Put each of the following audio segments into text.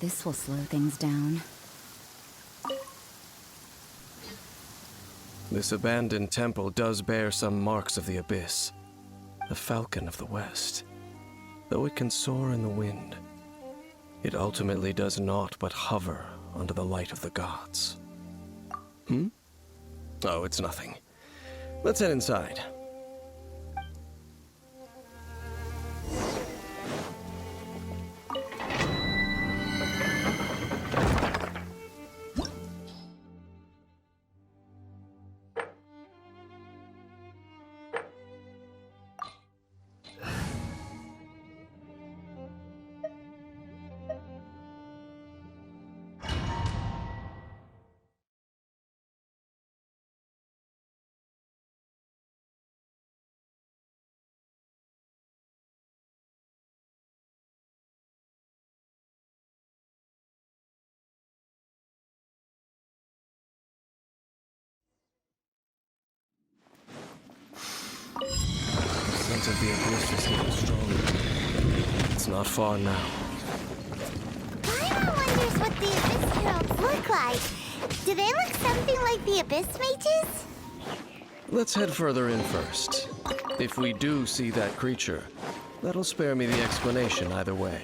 This will slow things down. This abandoned temple does bear some marks of the abyss. The falcon of the west. Though it can soar in the wind, it ultimately does naught but hover under the light of the gods. Oh, it's nothing. Let's head inside. The sense of the abyss is getting stronger. It's not far now. Paimon wonders what the Abyss Heralds look like. Do they look something like the Abyss Mages? Let's head further in first. If we do see that creature, that'll spare me the explanation either way.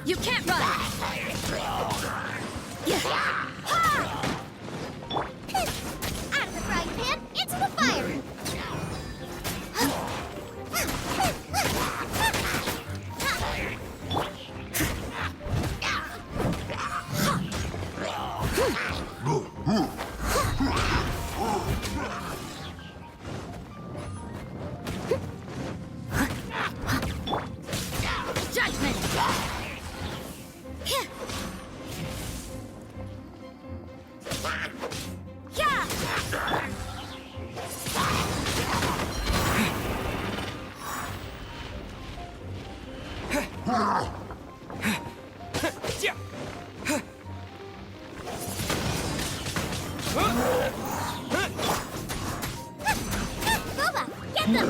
You can't run! Out of the frying pan, into the fire! Judgment! Boba, get them!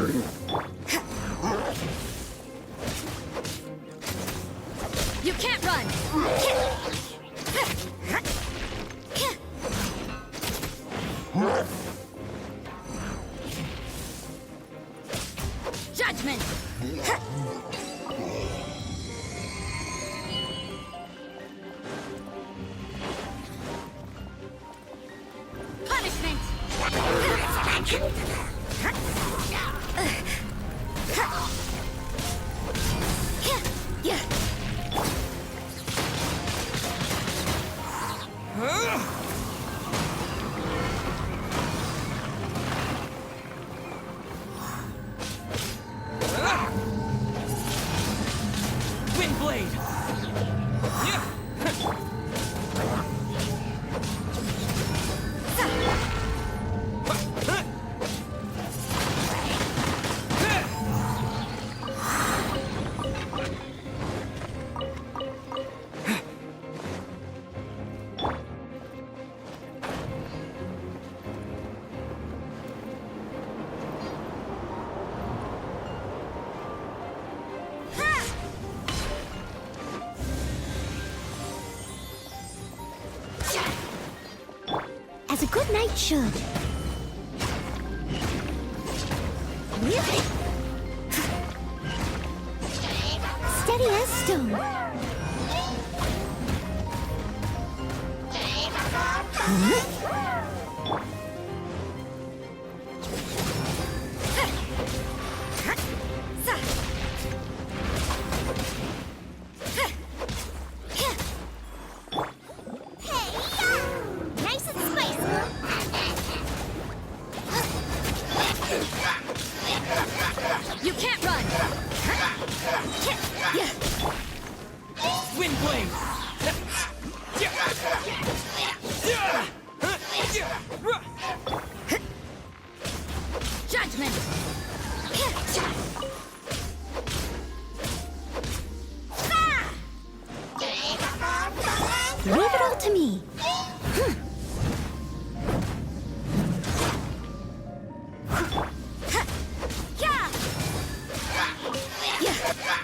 You can't run! Judgment! Punishment! Windblade! As a good knight should. Steady as stone. Nice and spicy. You can't run! Wind blade! Judgment! Leave it all to me.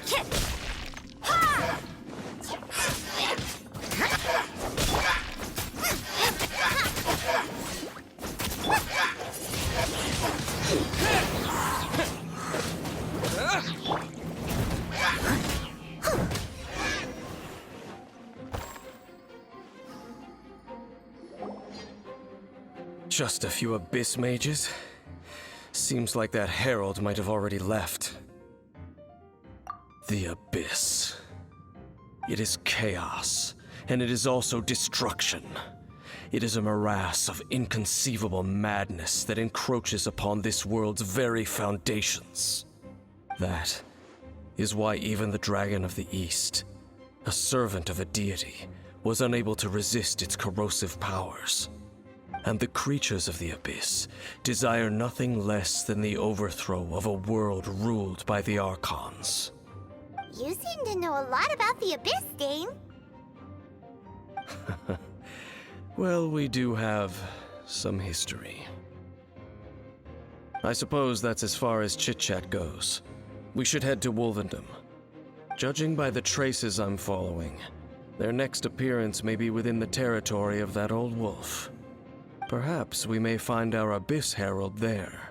Yeah. Ha! Just a few abyss mages? Seems like that herald might have already left. The abyss. It is chaos, and it is also destruction. It is a morass of inconceivable madness that encroaches upon this world's very foundations. That is why even the Dragon of the East, a servant of a deity, was unable to resist its corrosive powers. And the creatures of the abyss desire nothing less than the overthrow of a world ruled by the Archons. You seem to know a lot about the Abyss, Dane. Well, we do have some history. I suppose that's as far as chit-chat goes. We should head to Wolvendom. Judging by the traces I'm following, their next appearance may be within the territory of that old wolf. Perhaps we may find our Abyss Herald there.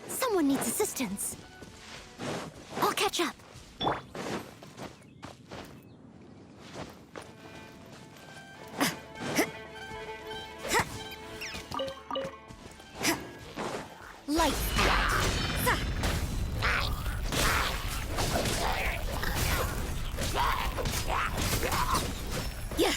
Someone needs assistance. I'll catch up. Light. Yeah.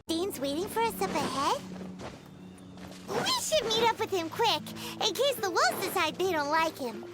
Dane's waiting for us up ahead? We should meet up with him quick, in case the wolves decide they don't like him.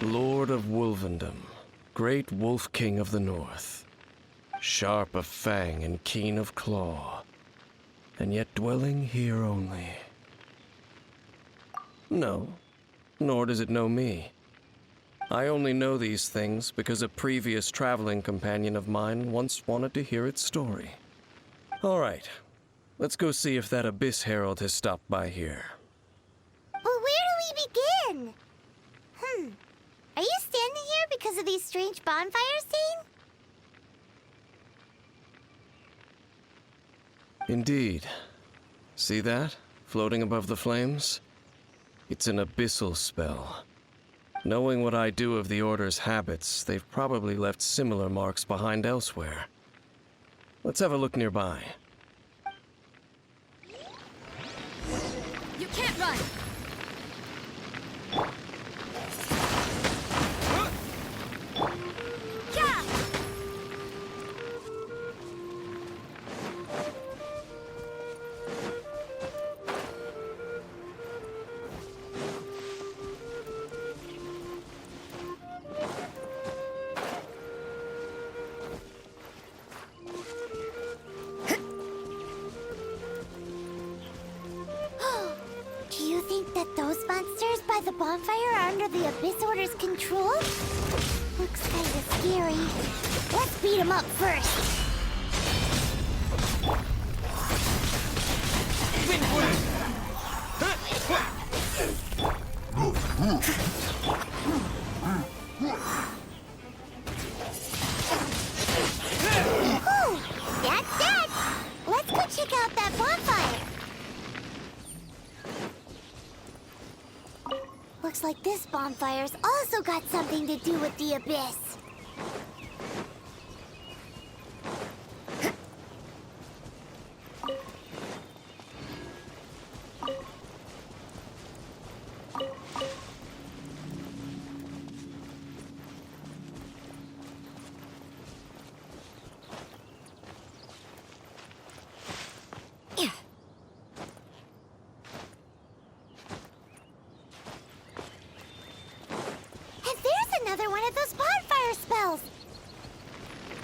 Lord of Wolvendom, great Wolf King of the North, sharp of fang and keen of claw, and yet dwelling here only. No, nor does it know me. I only know these things because a previous traveling companion of mine once wanted to hear its story. All right, let's go see if that Abyss Herald has stopped by here. But where do we begin? Are you standing here because of these strange bonfires, Dane? Indeed. See that, floating above the flames? It's an abyssal spell. Knowing what I do of the Order's habits, they've probably left similar marks behind elsewhere. Let's have a look nearby. You can't run! Yeah! Do you think that those monsters by the bonfire are under the Abyss Order's control? Looks kinda scary. Let's beat them up first. Whew, that's it! Let's go check out that bonfire. Looks like this bonfire's also got something to do with the Abyss. And there's another one of those bonfire spells.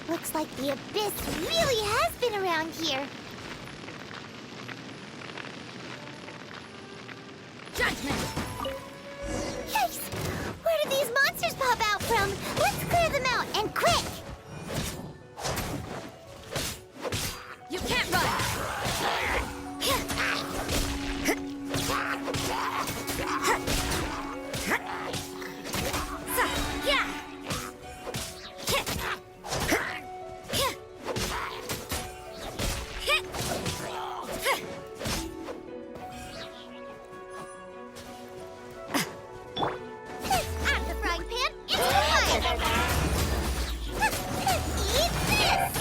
Looks like the Abyss really has been around here. Judgment! Yikes! Where did these monsters pop out from? Let's clear them out, and quick! You can't run! Yeah! Out of the frying pan, into the fire! Eat this!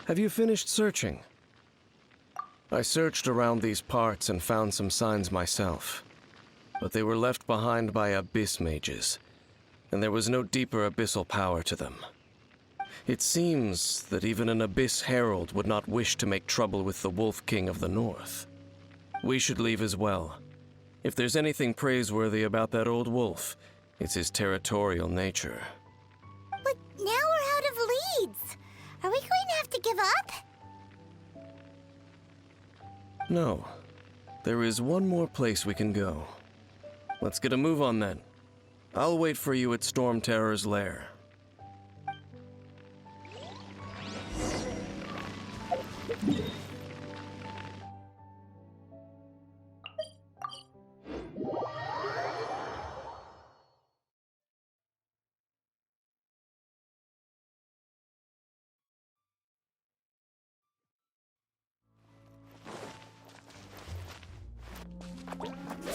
Have you finished searching? I searched around these parts and found some signs myself, but they were left behind by abyss mages, and there was no deeper abyssal power to them. It seems that even an abyss herald would not wish to make trouble with the Wolf King of the North. We should leave as well. If there's anything praiseworthy about that old wolf, it's his territorial nature. But now we're out of leads. Are we going to have to give up? No. There is one more place we can go. Let's get a move on then. I'll wait for you at Storm Terror's lair.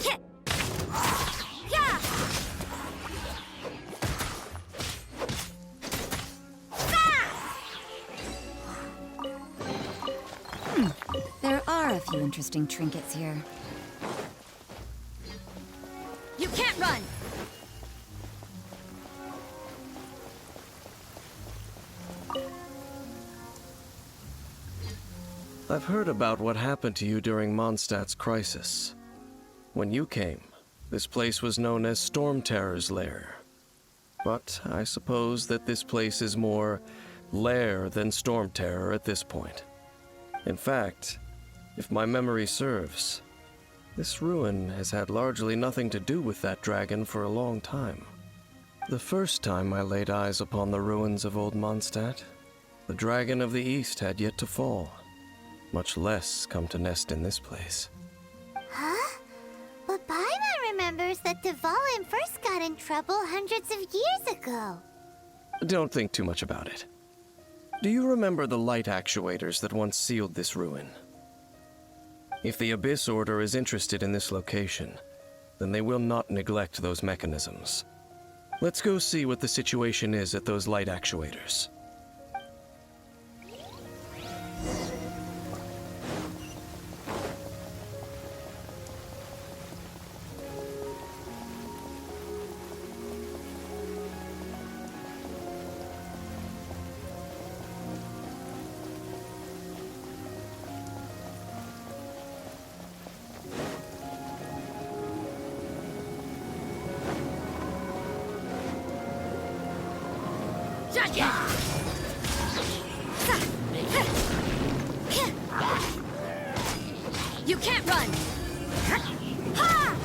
Yeah! There are a few interesting trinkets here. You can't run! I've heard about what happened to you during Mondstadt's crisis. When you came, this place was known as Storm Terror's lair. but I suppose that this place is more lair than storm terror at this point. In fact, if my memory serves, this ruin has had largely nothing to do with that dragon for a long time. The first time I laid eyes upon the ruins of Old Mondstadt, the dragon of the East had yet to fall, much less come to nest in this place. Huh? But Paimon remembers that Dvalin first got in trouble hundreds of years ago. Don't think too much about it. Do you remember the light actuators that once sealed this ruin? If the Abyss Order is interested in this location, then they will not neglect those mechanisms. Let's go see what the situation is at those light actuators. Judgment! You can't run! Ha!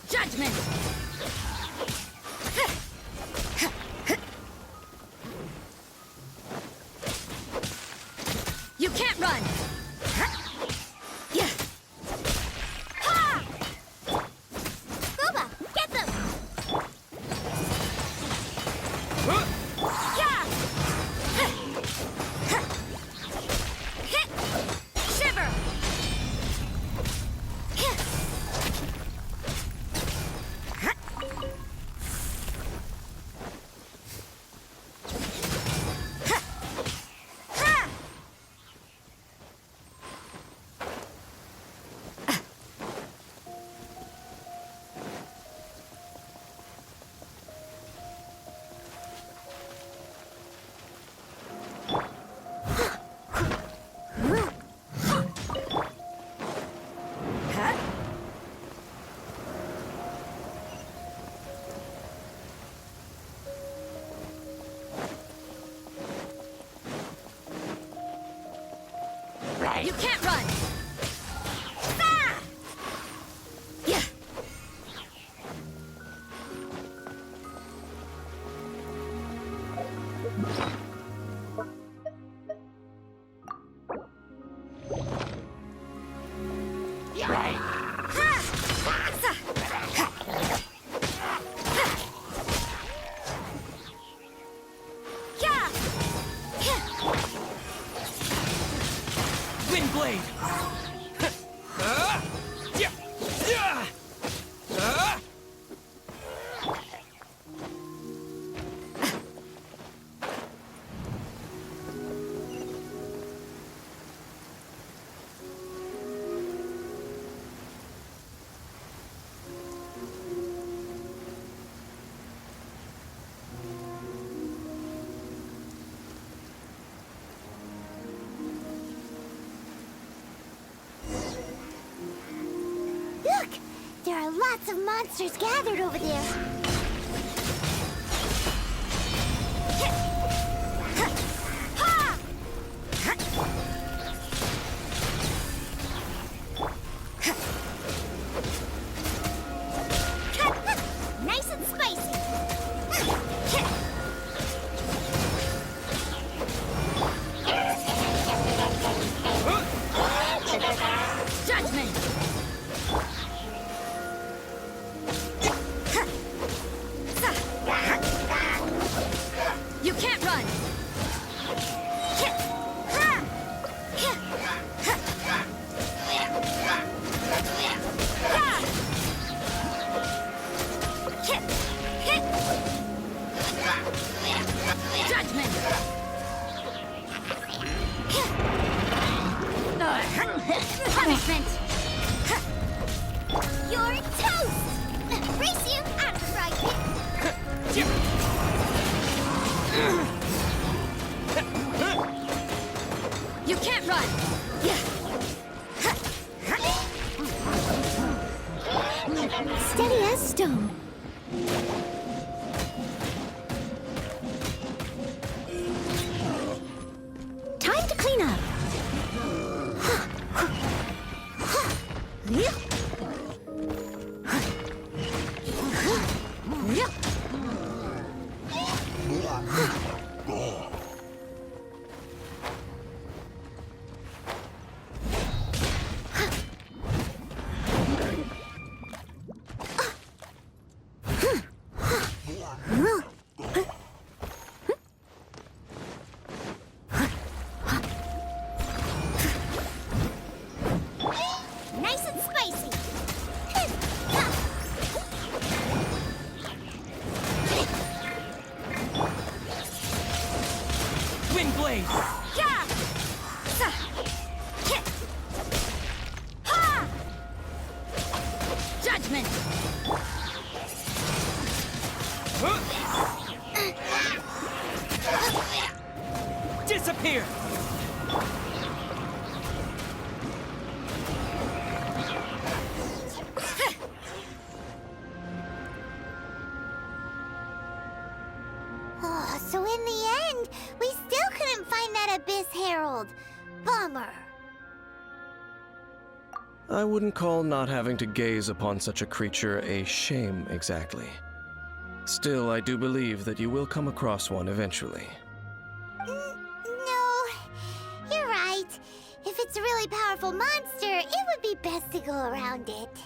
Judgment! You can't run! Yeah. Ha! Booba, get them! Yeah! Hit! Shiver! You can't run! Ah! Yeah. Windblade! Look! There are lots of monsters gathered over there. Nice and spicy. Judgment! Punishment! You're toast! Race you out of the fry pit! You can't run! Steady as stone. Time to clean up. Nice and spicy. Wind blade! Yeah! Sa! Hit! Ha! Judgment! Disappear! Oh, so in the end, we still couldn't find that Abyss Herald. Bummer. I wouldn't call not having to gaze upon such a creature a shame exactly. Still, I do believe that you will come across one eventually. No, you're right. If it's a really powerful monster, it would be best to go around it.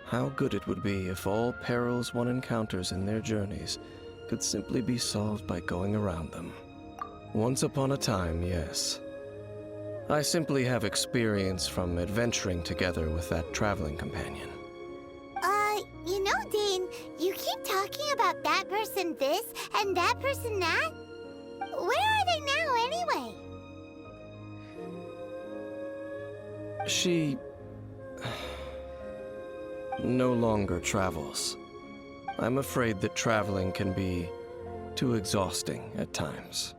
How good it would be if all perils one encounters in their journeys could simply be solved by going around them. Once upon a time, yes. I simply have experience from adventuring together with that traveling companion. You know, Dane, you keep talking about that person this and that person that. Where are they now, anyway? She no longer travels. I'm afraid that traveling can be too exhausting at times.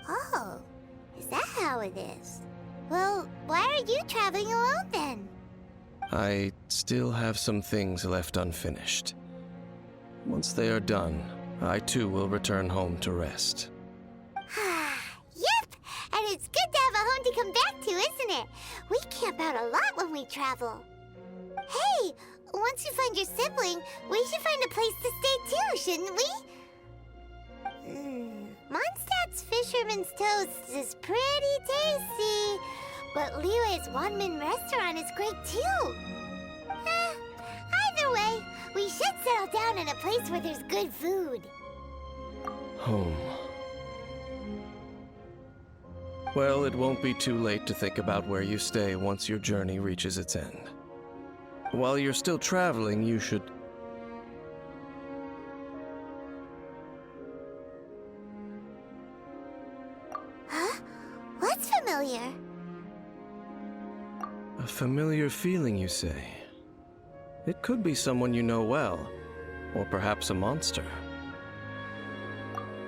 Oh, is that how it is? Well, why are you traveling alone then? I still have some things left unfinished. Once they are done, I too will return home to rest. Yep, and it's good to have a home to come back to, isn't it? We camp out a lot when we travel. Hey, once you find your sibling, we should find a place to stay too, shouldn't we? Mondstadt's Fisherman's Toast is pretty tasty, but Liyue's Wanmin restaurant is great too. Either way, we should settle down in a place where there's good food. Home. Well, it won't be too late to think about where you stay once your journey reaches its end. While you're still traveling, you should... Huh? What's familiar? A familiar feeling, you say? It could be someone you know well, or perhaps a monster.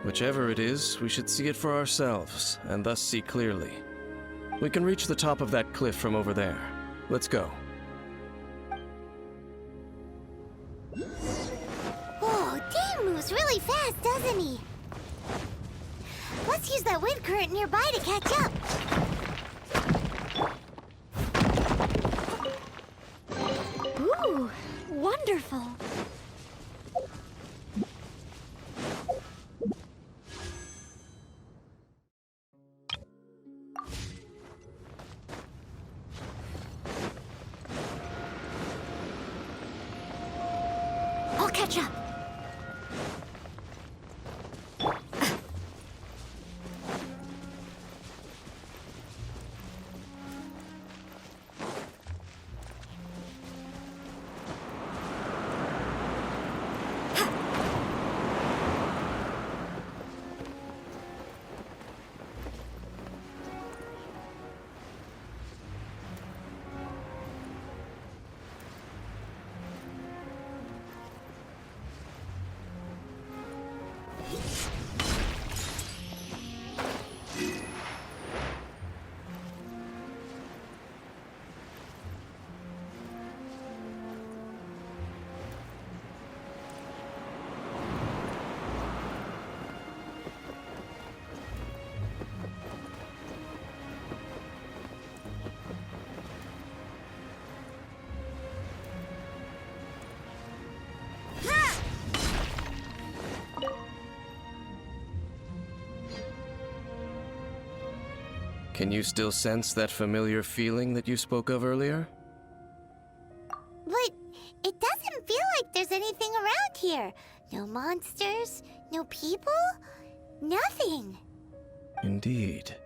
Whichever it is, we should see it for ourselves, and thus see clearly. We can reach the top of that cliff from over there. Let's go. Whoa, Dane moves really fast, doesn't he? Let's use that wind current nearby to catch up. Ooh, wonderful. I'll catch up. Can you still sense that familiar feeling that you spoke of earlier? But it doesn't feel like there's anything around here. No monsters, no people, nothing. Indeed.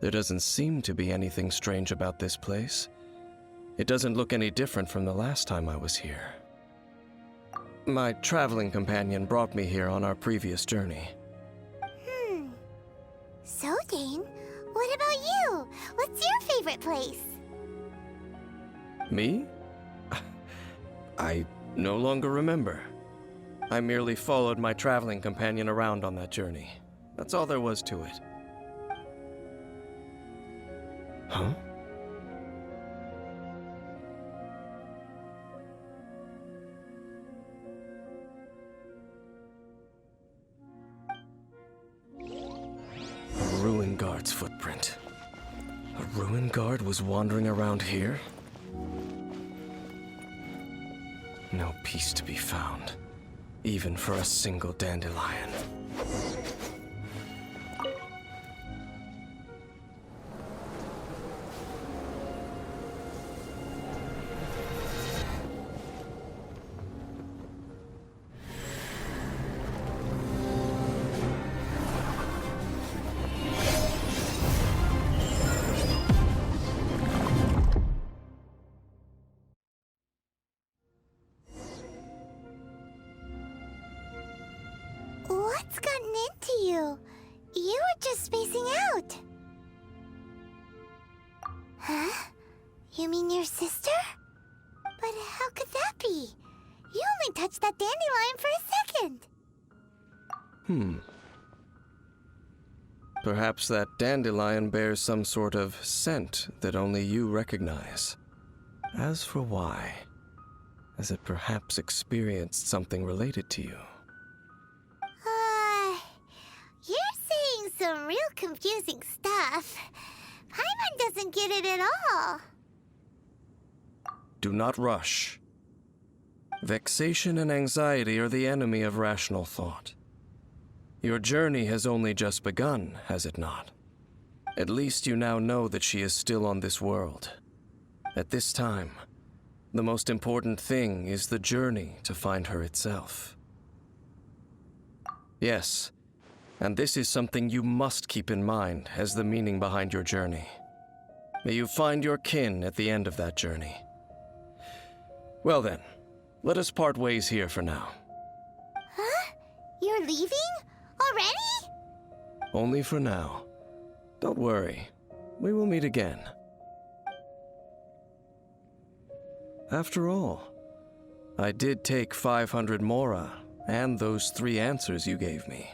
There doesn't seem to be anything strange about this place. It doesn't look any different from the last time I was here. My traveling companion brought me here on our previous journey. So, Dane, what about you? What's your favorite place? Me? I no longer remember. I merely followed my traveling companion around on that journey. That's all there was to it. Huh? A ruin guard's footprint. A ruin guard was wandering around here? No peace to be found, even for a single dandelion. What's gotten into you? You were just spacing out. Huh? You mean your sister? But how could that be? You only touched that dandelion for a second. Perhaps that dandelion bears some sort of scent that only you recognize. As for why, has it perhaps experienced something related to you? You're saying some real confusing stuff. Paimon doesn't get it at all. Do not rush. Vexation and anxiety are the enemy of rational thought. Your journey has only just begun, has it not? At least you now know that she is still on this world. At this time, the most important thing is the journey to find her itself. Yes, and this is something you must keep in mind as the meaning behind your journey. May you find your kin at the end of that journey. Well then, let us part ways here for now. Huh? You're leaving? Already? Only for now. Don't worry, we will meet again. After all, I did take 500 mora and those 3 answers you gave me.